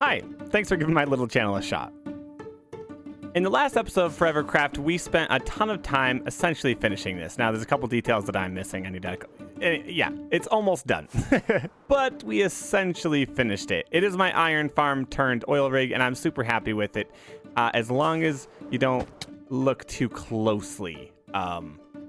Hi, thanks for giving my little channel a shot. In the last episode of Forevercraft, we spent a ton of time essentially finishing this. Now, there's a couple details that I'm missing. I need to... yeah, it's almost done. But we essentially finished it. It is my iron farm turned oil rig, and I'm super happy with it, as long as you don't look too closely.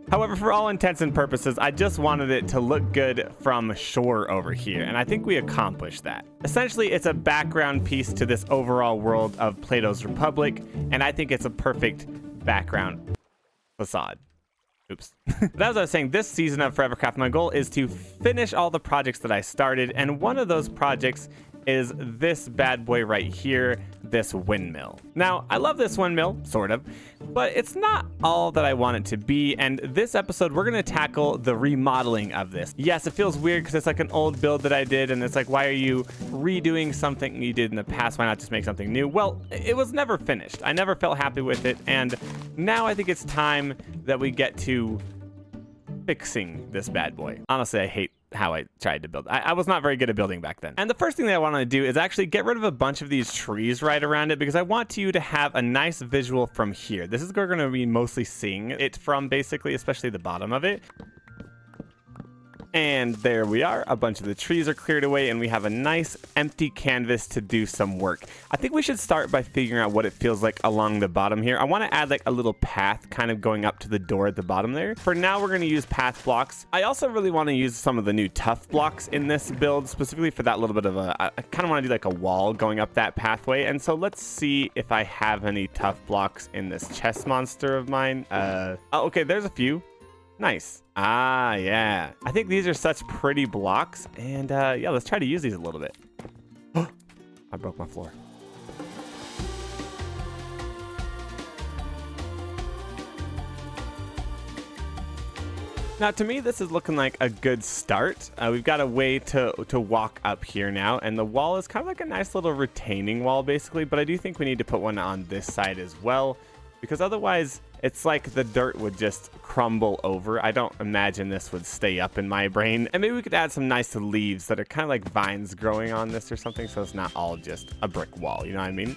However, for all intents and purposes, I just wanted it to look good from shore over here, and I think we accomplished that. Essentially, it's a background piece to this overall world of Plato's Republic, and I think it's a perfect background facade. Oops. But as I was saying, this season of Forevercraft, my goal is to finish all the projects that I started, and one of those projects is this bad boy right here, this windmill. Now, I love this windmill, sort of, but it's not all that I want it to be, and this episode, we're gonna tackle the remodeling of this. Yes, it feels weird because it's like an old build that I did, and it's like, why are you redoing something you did in the past? Why not just make something new? Well, it was never finished. I never felt happy with it, and now I think it's time that we get to fixing this bad boy. Honestly, I hate how I tried to build. I was not very good at building back then. And the first thing that I want to do is actually get rid of a bunch of these trees right around it, because I want you to have a nice visual from here. This is where we're going to be mostly seeing it from, basically, especially the bottom of it. And there we are. A bunch of the trees are cleared away, and we have a nice empty canvas to do some work. I think we should start by figuring out what it feels like along the bottom here. I want to add like a little path kind of going up to the door at the bottom there. For now, we're going to use path blocks. I also really want to use some of the new tough blocks in this build, specifically for that little bit of I kind of want to do like a wall going up that pathway. And so let's see if I have any tough blocks in this chest monster of mine. Oh, okay, there's a few. Nice. Ah, yeah. I think these are such pretty blocks. And yeah, let's try to use these a little bit. I broke my floor. Now, to me, this is looking like a good start. We've got a way to walk up here now, and the wall is kind of like a nice little retaining wall, basically, but I do think we need to put one on this side as well, because otherwise it's like the dirt would just crumble over. I don't imagine this would stay up in my brain. And maybe we could add some nice leaves that are kind of like vines growing on this or something, so it's not all just a brick wall, you know what I mean?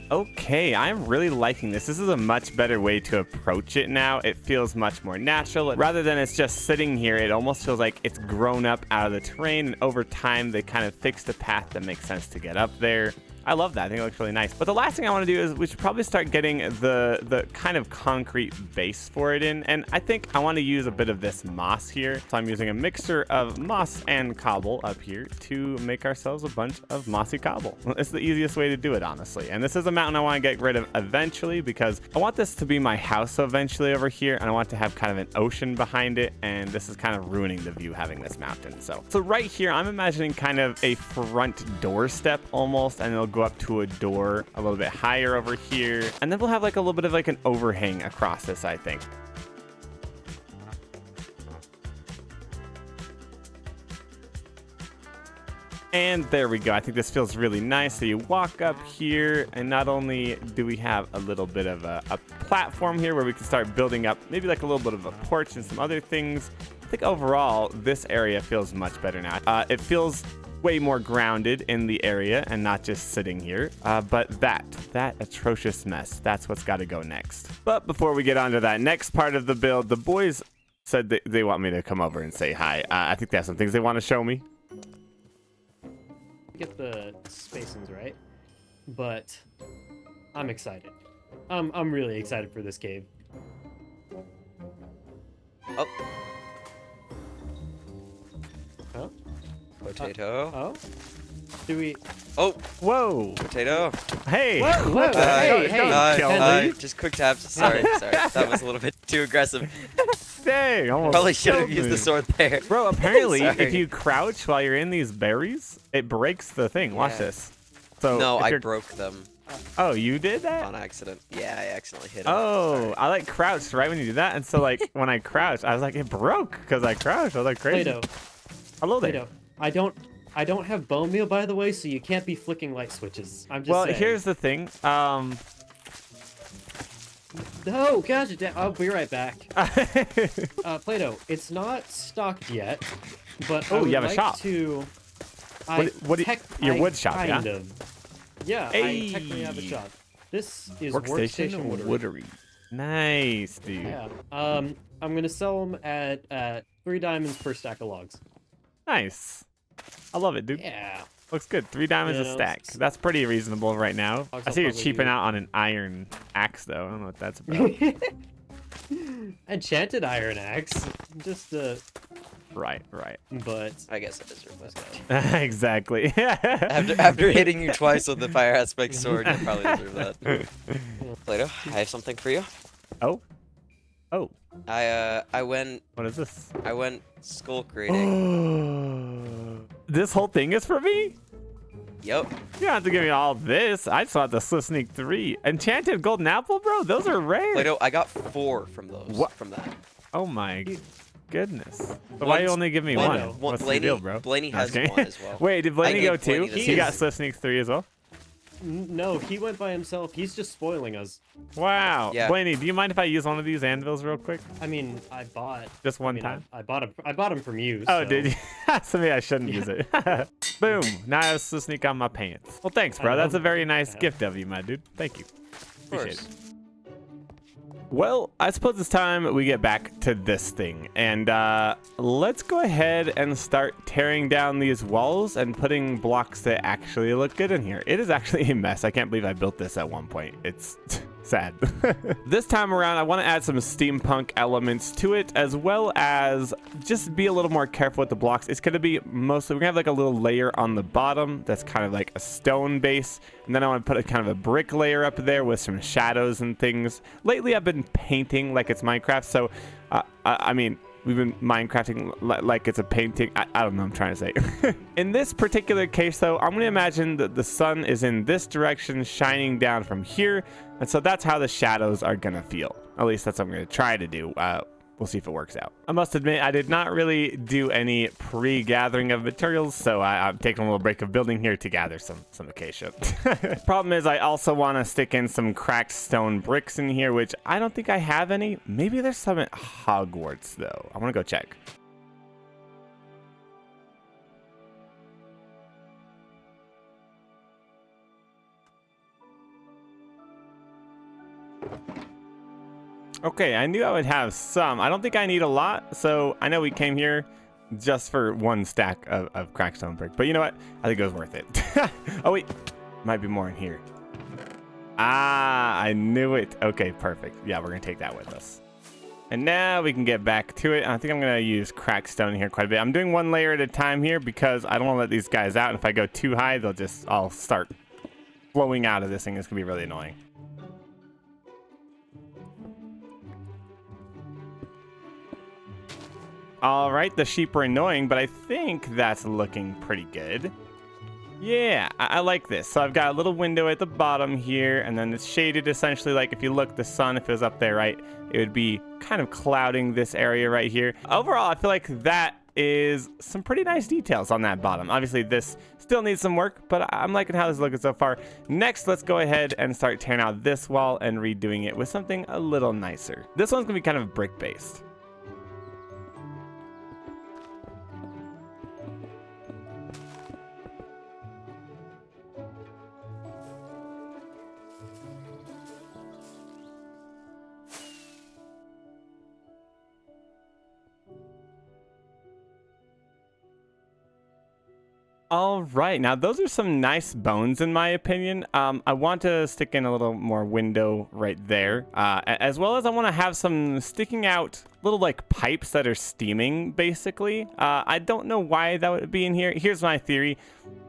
Okay, I'm really liking this. This is a much better way to approach it now. It feels much more natural. Rather than it's just sitting here, it almost feels like it's grown up out of the terrain, and over time they kind of fixed a path that makes sense to get up there. I love that. I think it looks really nice. But the last thing I want to do is we should probably start getting the kind of concrete base for it in. And I think I want to use a bit of this moss here. So I'm using a mixture of moss and cobble up here to make ourselves a bunch of mossy cobble. It's the easiest way to do it, honestly. And this is a mountain I want to get rid of eventually, because I want this to be my house eventually over here. And I want to have kind of an ocean behind it. And this is kind of ruining the view having this mountain. So right here, I'm imagining kind of a front doorstep almost, and it'll go up to a door a little bit higher over here, and then we'll have like a little bit of like an overhang across this, I think. And there we go. I think this feels really nice. So you walk up here, and not only do we have a little bit of a platform here where we can start building up maybe like a little bit of a porch and some other things. I think overall this area feels much better now. It feels way more grounded in the area and not just sitting here. But that atrocious mess, that's what's got to go next. But before we get on to that next part of the build, the boys said they want me to come over and say hi. I think they have some things they want to show me. Get the spacings right, but I'm excited. I'm really excited for this cave. Oh. Huh? Potato. Oh? Do we? Oh. Whoa. Potato. Hey. Whoa, whoa, hey, hey. Just quick tabs. Sorry. That was a little bit too aggressive. Dang, almost Probably should have used the sword there. Bro, apparently, if you crouch while you're in these berries, it breaks the thing. Watch this. So no, I broke them. Oh, you did that? On accident. Yeah, I accidentally hit it. Oh, I like crouched right when you do that. And so like when I crouched, I was like, it broke because I crouched. I was like crazy. Plato. Hello there. Plato. I don't I don't have bone meal, by the way, so you can't be flicking light switches. I'm just Well, saying. here's the thing. No, gosh, I'll be right back. Plato, it's not stocked yet, but I would you have a like shop. to. Your wood shop, yeah? Kind of. Yeah, I technically have a shop. This is workstation Woodery. Nice, dude. Yeah. I'm gonna sell them at 3 diamonds per stack of logs. Nice. I love it, dude. Yeah. Looks good. 3 diamonds a stack. That's pretty reasonable right now. I see you're cheaping out on an iron axe, though. I don't know what that's about. Enchanted iron axe. Just Right. But I guess I deserve that. Exactly. After hitting you twice with the fire aspect sword, you probably deserve that. Plato, I have something for you. Oh. I went. What is this? I went skull creating. This whole thing is for me? Yep. You don't have to give me all this. I just want the Sneak 3. Enchanted golden apple, bro? Those are rare. Plato, I got 4 from those. What? From that. Oh my goodness. So why you only give me one? What's the deal, bro? Blaney has one as well. Wait, did Blaney go too? Blaney He got Sneak 3 as well? no, he went by himself. He's just spoiling us. Wow. Yeah. Blaney, do you mind if I use one of these anvils real quick? I mean, I bought Just one time? I bought him from you. Oh, so. did you? So maybe I shouldn't use it. Boom. Now I have to sneak on my pants. Well, thanks, bro. That's a very nice gift of you, my dude. Thank you. Appreciate it. Well, I suppose it's time we get back to this thing. And let's go ahead and start tearing down these walls and putting blocks that actually look good in here. It is actually a mess. I can't believe I built this at one point. It's sad. This time around, I want to add some steampunk elements to it, as well as just be a little more careful with the blocks. It's going to be mostly, we're going to have like a little layer on the bottom that's kind of like a stone base. And then I want to put a kind of a brick layer up there with some shadows and things. Lately, I've been painting like it's Minecraft. So, I mean, we've been Minecrafting like it's a painting. I don't know what I'm trying to say. In this particular case, though, I'm going to imagine that the sun is in this direction, shining down from here. And so that's how the shadows are going to feel. At least that's what I'm going to try to do. We'll see if it works out. I must admit, I did not really do any pre-gathering of materials, so I'm taking a little break of building here to gather some acacia. Problem is, I also want to stick in some cracked stone bricks in here, which I don't think I have any. Maybe there's some at Hogwarts, though. I want to go check. Okay, I knew I would have some. I don't think I need a lot, so I know we came here just for 1 stack of cracked stone brick. But you know what? I think it was worth it. Oh, wait. Might be more in here. Ah, I knew it. Okay, perfect. Yeah, we're going to take that with us. And now we can get back to it. I think I'm going to use cracked stone here quite a bit. I'm doing 1 layer at a time here because I don't want to let these guys out. And if I go too high, they'll just all start flowing out of this thing. It's going to be really annoying. All right, the sheep are annoying, but I think that's looking pretty good. Yeah, I like this. So I've got a little window at the bottom here, and then it's shaded essentially. Like if you look, the sun, if it was up there, right, it would be kind of clouding this area right here. Overall, I feel like that is some pretty nice details on that bottom. Obviously, this still needs some work, but I'm liking how this is looking so far. Next, let's go ahead and start tearing out this wall and redoing it with something a little nicer. This one's gonna be kind of brick-based. All right, now those are some nice bones in my opinion. I want to stick in a little more window right there, as well as I want to have some sticking out little like pipes that are steaming basically. I don't know why that would be in here. Here's my theory.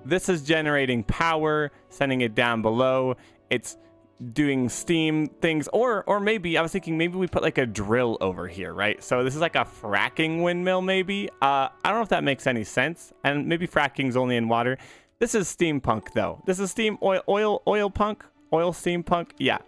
This is generating power, sending it down below. It's doing steam things, or maybe I was thinking maybe we put like a drill over here, right? So this is like a fracking windmill maybe. I don't know if that makes any sense, and maybe fracking's only in water. This is steampunk though. This is steam oil punk. oil steampunk. Yeah.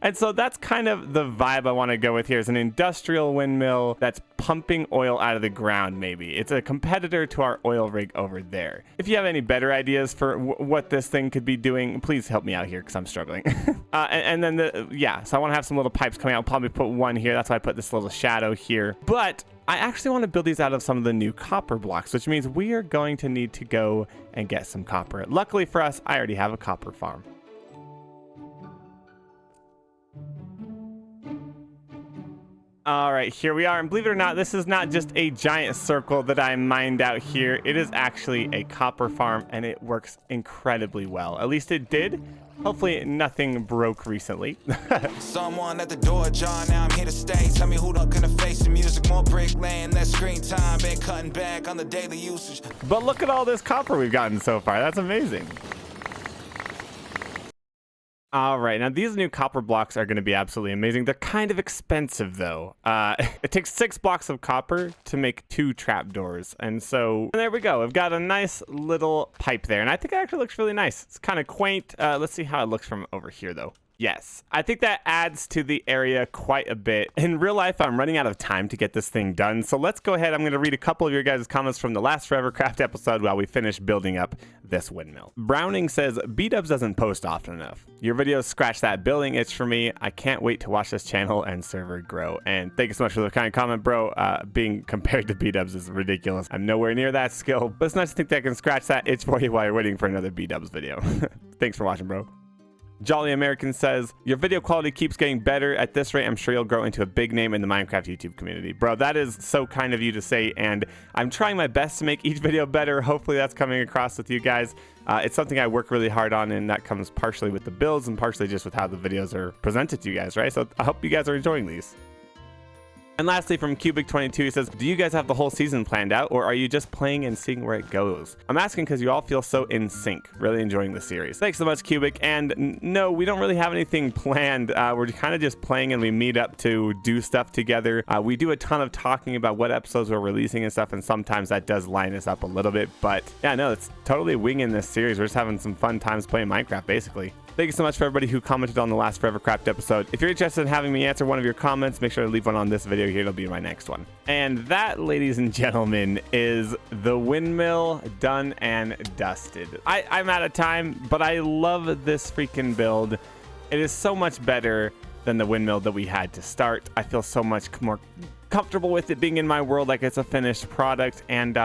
And so that's kind of the vibe I want to go with here, is an industrial windmill that's pumping oil out of the ground. Maybe it's a competitor to our oil rig over there. If you have any better ideas for what this thing could be doing, please help me out here, because I'm struggling. And then so I want to have some little pipes coming out. I'll probably put one here. That's why I put this little shadow here. But I actually want to build these out of some of the new copper blocks, which means we are going to need to go and get some copper. Luckily for us, I already have a copper farm. All right, here we are. And believe it or not, this is not just a giant circle that I mined out here. It is actually a copper farm, and it works incredibly well. At least it did. Hopefully nothing broke recently. Someone at the door, John. Now I'm here to stay. Tell me who not gonna face the music. More bricklaying, less screen time. Been cutting back on the daily usage. But look at all this copper we've gotten so far. That's amazing. All right, now these new copper blocks are going to be absolutely amazing. They're kind of expensive, though. It takes 6 blocks of copper to make 2 trapdoors. And so there we go. We've got a nice little pipe there. And I think it actually looks really nice. It's kind of quaint. Let's see how it looks from over here, though. Yes, I think that adds to the area quite a bit. In real life, I'm running out of time to get this thing done. So let's go ahead. I'm going to read a couple of your guys' comments from the last Forevercraft episode while we finish building up this windmill. Browning says, B-dubs doesn't post often enough. Your videos scratch that building itch for me. I can't wait to watch this channel and server grow. And thank you so much for the kind comment, bro. Being compared to B-dubs is ridiculous. I'm nowhere near that skill, but it's nice to think that I can scratch that itch for you while you're waiting for another B-dubs video. Thanks for watching, bro. Jolly American says, your video quality keeps getting better. At this rate, I'm sure you'll grow into a big name in the Minecraft YouTube community. Bro, that is so kind of you to say, and I'm trying my best to make each video better. Hopefully that's coming across with you guys. It's something I work really hard on, and that comes partially with the builds and partially just with how the videos are presented to you guys, right? So I hope you guys are enjoying these. And lastly, from Cubic22, he says, do you guys have the whole season planned out, or are you just playing and seeing where it goes? I'm asking because you all feel so in sync. Really enjoying the series. Thanks so much, Cubic. And no, we don't really have anything planned. We're kind of just playing, and we meet up to do stuff together. We do a ton of talking about what episodes we're releasing and stuff, and sometimes that does line us up a little bit. But yeah, no, it's totally winging this series. We're just having some fun times playing Minecraft, basically. Thank you so much for everybody who commented on the last Forevercraft episode. If you're interested in having me answer one of your comments, make sure to leave one on this video here. It'll be my next one. And that, ladies and gentlemen, is the windmill done and dusted. I'm out of time, but I love this freaking build. It is so much better than the windmill that we had to start. I feel so much more comfortable with it being in my world, like it's a finished product. And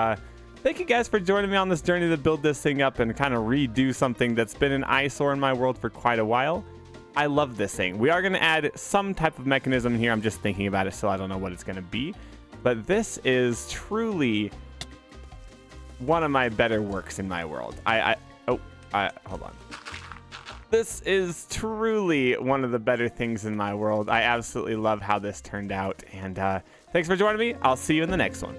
thank you guys for joining me on this journey to build this thing up and kind of redo something that's been an eyesore in my world for quite a while. I love this thing. We are going to add some type of mechanism here. I'm just thinking about it, so I don't know what it's going to be. But this is truly one of my better works in my world. Hold on. This is truly one of the better things in my world. I absolutely love how this turned out. And thanks for joining me. I'll see you in the next one.